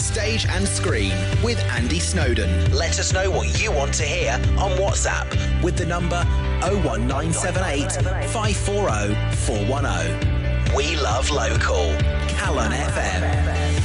Stage and Screen with Andy Snowden. Let us know what you want to hear on WhatsApp with the number 01978 540 410. We love local. Calon FM.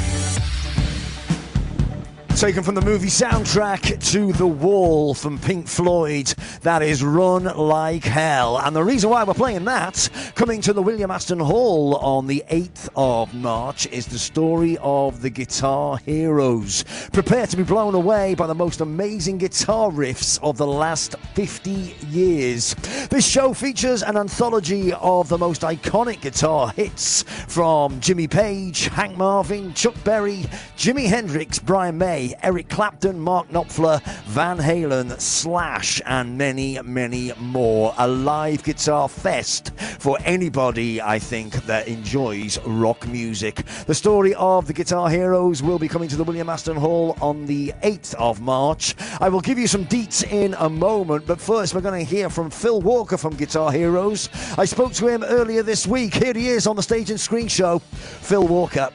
Taken from the movie soundtrack To the Wall from Pink Floyd, that is Run Like Hell. And the reason why we're playing that, coming to the William Aston Hall on the 8th of March, is the story of the guitar heroes. Prepare to be blown away by the most amazing guitar riffs of the last 50 years. This show features an anthology of the most iconic guitar hits from Jimmy Page, Hank Marvin, Chuck Berry, Jimi Hendrix, Brian May, Eric Clapton, Mark Knopfler, Van Halen, Slash, and many, many more. A live guitar fest for anybody, I think, that enjoys rock music. The story of the guitar heroes will be coming to the William Aston Hall on the 8th of March. I will give you some deets in a moment, but first we're going to hear from Phil Walker from Guitar Heroes. I spoke to him earlier this week. Here he is on the Stage and Screen show. Phil Walker.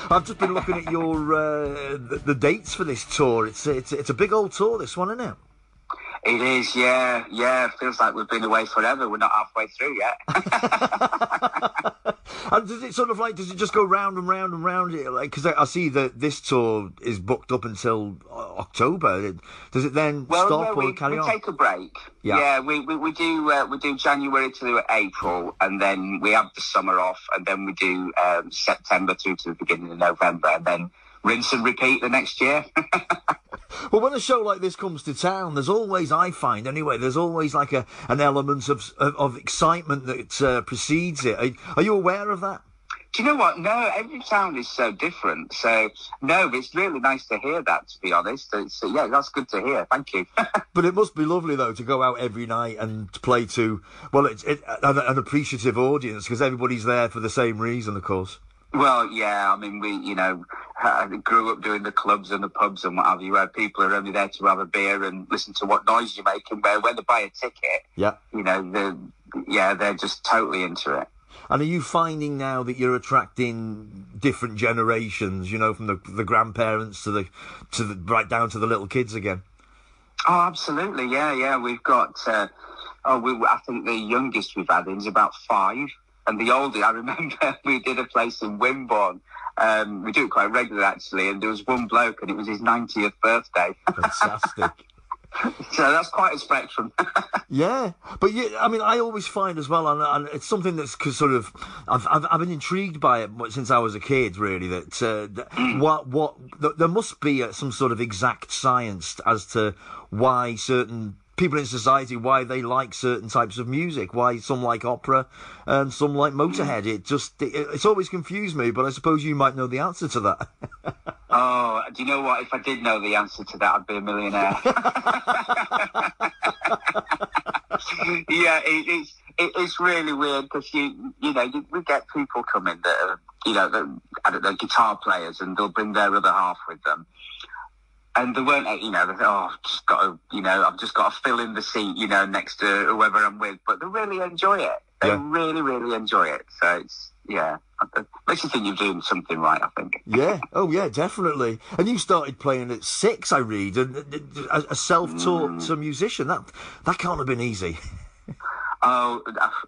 I've just been looking at your the dates for this tour. It's a big old tour, this one, isn't it? It is, yeah. It feels like we've been away forever. We're not halfway through yet. And does it just go round and round and round? Like, because I see that this tour is booked up until October. Does it then stop or carry on? We take a break. Yeah, we do January to April, and then we have the summer off, and then we do September through to the beginning of November, and then rinse and repeat the next year. Well, when a show like this comes to town, there's always, I find anyway, there's always like an element of excitement that precedes it. Are you aware of that? Do you know what? No, every town is so different. So, no, it's really nice to hear that, to be honest. Yeah, that's good to hear. Thank you. But it must be lovely, though, to go out every night and to play to, well, an appreciative audience, because everybody's there for the same reason, of course. Well, yeah, I mean, we, grew up doing the clubs and the pubs and what have you, where people are only there to have a beer and listen to what noise you're making, where when they buy a ticket, they're just totally into it. And are you finding now that you're attracting different generations, from the grandparents to the right down to the little kids again? Oh, absolutely, yeah. We've got, I think the youngest we've had is about 5. And the oldie, I remember we did a place in Wimborne. We do it quite regularly, actually. And there was one bloke, and it was his 90th birthday. Fantastic. So that's quite a spectrum. Yeah, but I always find as well, and it's something that's sort of I've been intrigued by it since I was a kid. Really, that there must be some sort of exact science as to why certain people in society, why they like certain types of music, why some like opera and some like Motorhead. It's always confused me, but I suppose you might know the answer to that. Oh, do you know what? If I did know the answer to that, I'd be a millionaire. Yeah, it's really weird because we get people coming that are, I don't know, guitar players, and they'll bring their other half with them. And they weren't, they think, I've just got to fill in the seat, next to whoever I'm with. But they really enjoy it. They really, really enjoy it. So it makes you think you're doing something right, I think. Yeah. Oh, yeah, definitely. And you started playing at 6, I read, and a self-taught musician. That can't have been easy. Oh,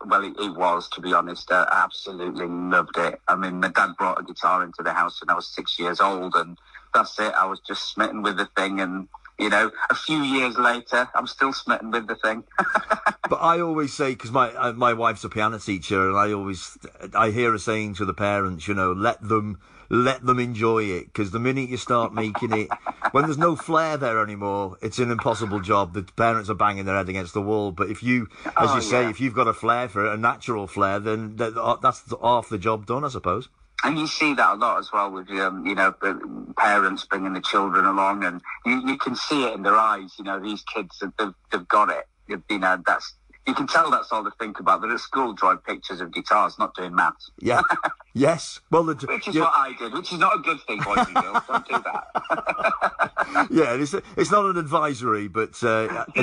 well, it was, to be honest. I absolutely loved it. I mean, my dad brought a guitar into the house when I was 6 years old, and that's it. I was just smitten with the thing, and, a few years later, I'm still smitten with the thing. But I always say, because my wife's a piano teacher, and I hear her saying to the parents, let them enjoy it, because the minute you start making it, when there's no flair there anymore, it's an impossible job. The parents are banging their head against the wall. But if you, as you say, if you've got a flair for it, a natural flair, then that's half the job done, I suppose. And you see that a lot as well with, parents bringing the children along, and you can see it in their eyes, these kids, they've got it. You can tell that's all they think about. They're at school drawing pictures of guitars, not doing maths. Yeah. Yes. Well, which is what I did, which is not a good thing, boys and girls. Don't do that. Yeah, it's not an advisory, but it's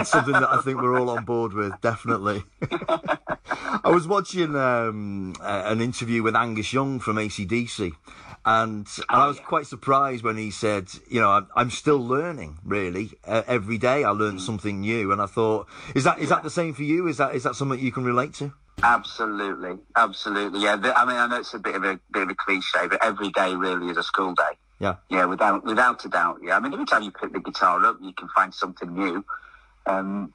something that I think we're all on board with, definitely. I was watching an interview with Angus Young from AC/DC, And I was quite surprised when he said, you know, I'm still learning, really. Every day I learn something new. And I thought, is that the same for you? Is that something you can relate to? Absolutely. Yeah, I mean, I know it's a bit of a cliche, but every day really is a school day. Yeah. Yeah, without a doubt. Yeah, I mean, every time you pick the guitar up, you can find something new.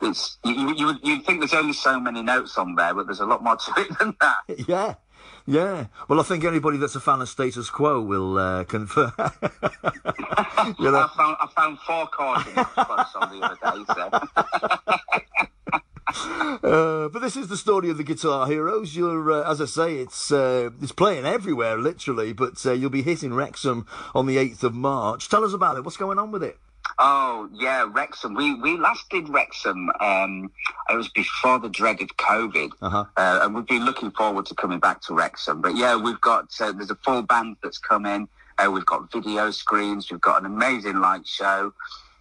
It's you'd think there's only so many notes on there, but there's a lot more to it than that. Yeah. Well, I think anybody that's a fan of Status Quo will confirm. You know? I found 4 chords in Close on the other day. So. But this is the story of the Guitar Heroes. You're, as I say, it's playing everywhere, literally. But you'll be hitting Wrexham on the 8th of March. Tell us about it. What's going on with it? Oh, yeah, Wrexham. We last did Wrexham, it was before the dreaded COVID, and we've been looking forward to coming back to Wrexham. But yeah, we've got, there's a full band that's come in, we've got video screens, we've got an amazing light show,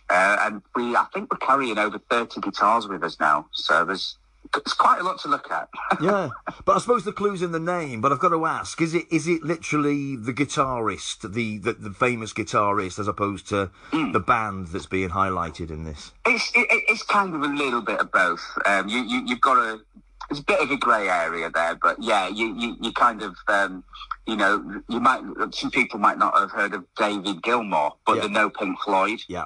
and I think we're carrying over 30 guitars with us now, so it's quite a lot to look at. Yeah, but I suppose the clue's in the name. But I've got to ask: is it literally the guitarist, the famous guitarist, as opposed to the band that's being highlighted in this? It's kind of a little bit of both. You've got it's a bit of a grey area there, but yeah, you kind of you know, some people might not have heard of David Gilmour, but they know Pink Floyd. Yeah.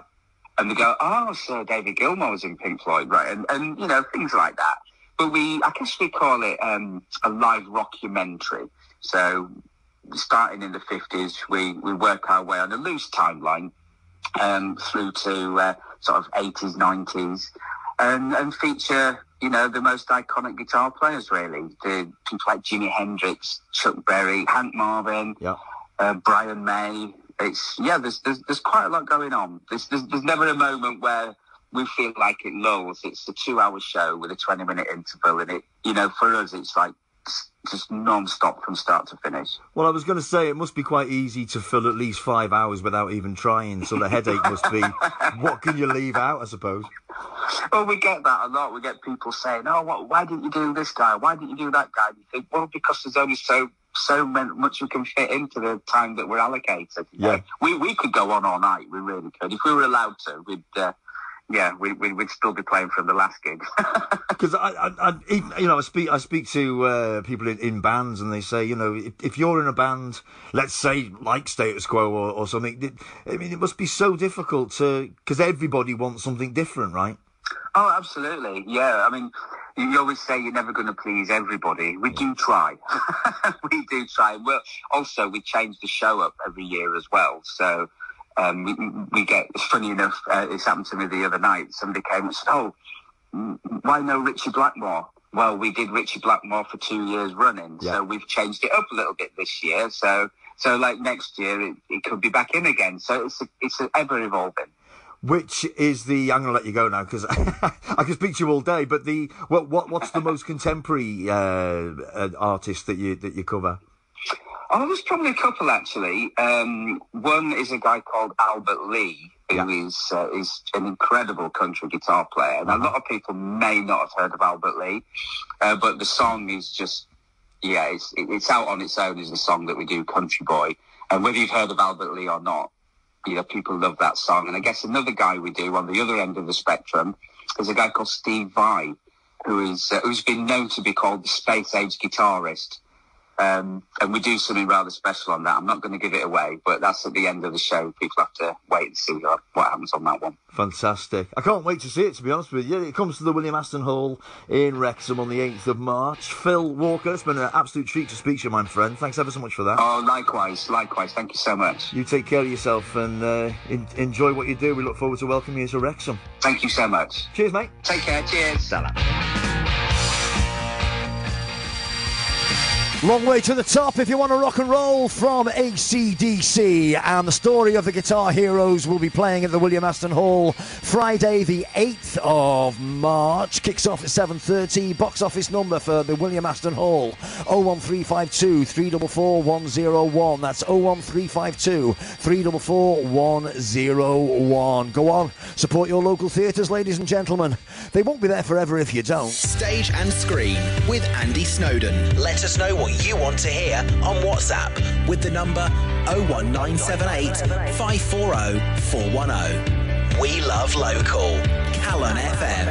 And they go, oh, so David Gilmour was in Pink Floyd, right? And you know, things like that. But I guess we call it a live rockumentary. So starting in the 50s, we work our way on a loose timeline through to sort of 80s, 90s, and feature, you know, the most iconic guitar players, really. The people like Jimi Hendrix, Chuck Berry, Hank Marvin, Brian May. There's quite a lot going on. There's never a moment where we feel like it lulls. It's a 2-hour show with a 20-minute interval, and it, you know, for us, it's like just non-stop from start to finish. Well, I was going to say, it must be quite easy to fill at least 5 hours without even trying, so the headache must be, what can you leave out, I suppose? Well, we get that a lot. We get people saying, oh, why didn't you do this guy? Why didn't you do that guy? And you think, well, because there's only so much we can fit into the time that we're allocated. Yeah. We could go on all night. We really could. If we were allowed to, we'd still be playing from the last gig. Because I speak to people in bands, and they say, you know, if you're in a band, let's say like Status Quo or something, I mean, it must be so difficult because everybody wants something different, right? Oh, absolutely. Yeah. I mean, you always say you're never going to please everybody. We do try. We do try. Well, also, we change the show up every year as well. So we get, it's funny enough, it's happened to me the other night. Somebody came and said, oh, why no Richie Blackmore? Well, we did Richie Blackmore for 2 years running. Yeah. So we've changed it up a little bit this year. So like next year, it could be back in again. So it's ever evolving. Which is I'm going to let you go now because I could speak to you all day. But what's the most contemporary artist that you cover? Oh, there's probably a couple actually. One is a guy called Albert Lee, who is an incredible country guitar player, and a lot of people may not have heard of Albert Lee, but the song is just it's out on its own as a song that we do, Country Boy, and whether you've heard of Albert Lee or not. You know, people love that song. And I guess another guy we do on the other end of the spectrum is a guy called Steve Vai, who's been known to be called the space age guitarist. And we do something rather special on that. I'm not going to give it away, but that's at the end of the show. People have to wait and see what happens on that one. Fantastic. I can't wait to see it, to be honest with you. It comes to the William Aston Hall in Wrexham on the 8th of March. Phil Walker, it's been an absolute treat to speak to you, my friend. Thanks ever so much for that. Oh, likewise. Thank you so much. You take care of yourself and enjoy what you do. We look forward to welcoming you to Wrexham. Thank you so much. Cheers, mate. Take care. Cheers. Salam. Long way to the top if you want to rock and roll from AC/DC, and the story of the Guitar Heroes will be playing at the William Aston Hall Friday the 8th of March. Kicks off at 7:30. Box office number for the William Aston Hall 01352 344 101. That's 01352 344 101. Go on, support your local theatres, ladies and gentlemen. They won't be there forever if you don't. Stage and Screen with Andy Snowden. Let us know what what you want to hear on WhatsApp with the number 01978 540 410. We love local. Calon FM.